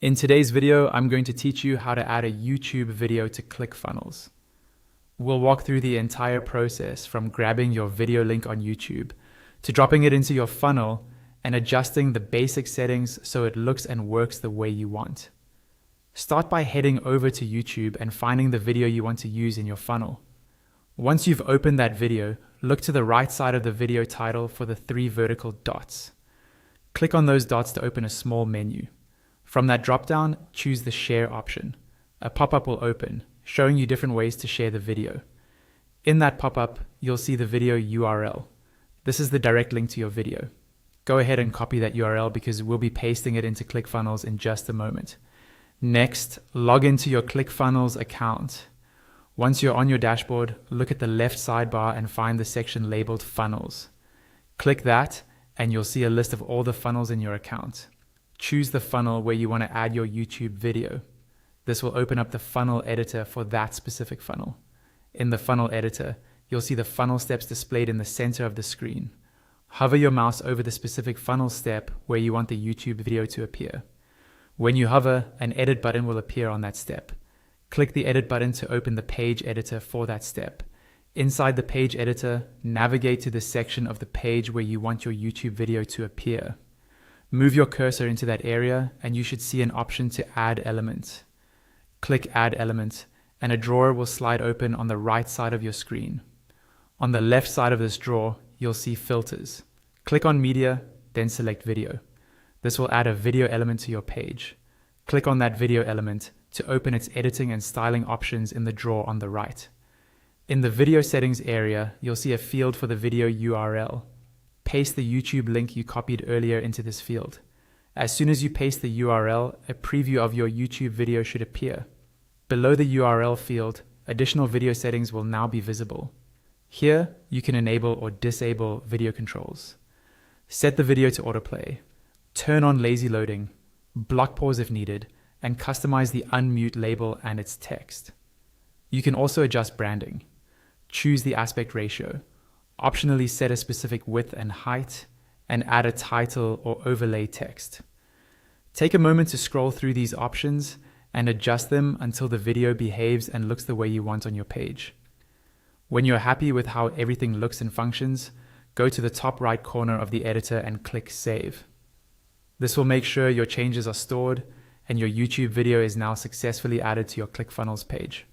In today's video, I'm going to teach you how to add a YouTube video to ClickFunnels. We'll walk through the entire process from grabbing your video link on YouTube to dropping it into your funnel and adjusting the basic settings so it looks and works the way you want. Start by heading over to YouTube and finding the video you want to use in your funnel. Once you've opened that video, look to the right side of the video title for the 3 vertical dots. Click on those dots to open a small menu. From that drop-down, choose the Share option. A pop-up will open, showing you different ways to share the video. In that pop-up, you'll see the video URL. This is the direct link to your video. Go ahead and copy that URL because we'll be pasting it into ClickFunnels in just a moment. Next, log into your ClickFunnels account. Once you're on your dashboard, look at the left sidebar and find the section labeled Funnels. Click that, and you'll see a list of all the funnels in your account. Choose the funnel where you want to add your YouTube video. This will open up the funnel editor for that specific funnel. In the funnel editor, you'll see the funnel steps displayed in the center of the screen. Hover your mouse over the specific funnel step where you want the YouTube video to appear. When you hover, an edit button will appear on that step. Click the edit button to open the page editor for that step. Inside the page editor, navigate to the section of the page where you want your YouTube video to appear. Move your cursor into that area and you should see an option to add element. Click Add Element and a drawer will slide open on the right side of your screen. On the left side of this drawer, you'll see Filters. Click on Media, then select Video. This will add a video element to your page. Click on that video element to open its editing and styling options in the drawer on the right. In the video settings area, you'll see a field for the video URL. Paste the YouTube link you copied earlier into this field. As soon as you paste the URL, a preview of your YouTube video should appear. Below the URL field, additional video settings will now be visible. Here, you can enable or disable video controls. Set the video to autoplay. Turn on lazy loading, block pause if needed, and customize the unmute label and its text. You can also adjust branding. Choose the aspect ratio. Optionally set a specific width and height, and add a title or overlay text. Take a moment to scroll through these options and adjust them until the video behaves and looks the way you want on your page. When you're happy with how everything looks and functions, go to the top right corner of the editor and click Save. This will make sure your changes are stored and your YouTube video is now successfully added to your ClickFunnels page.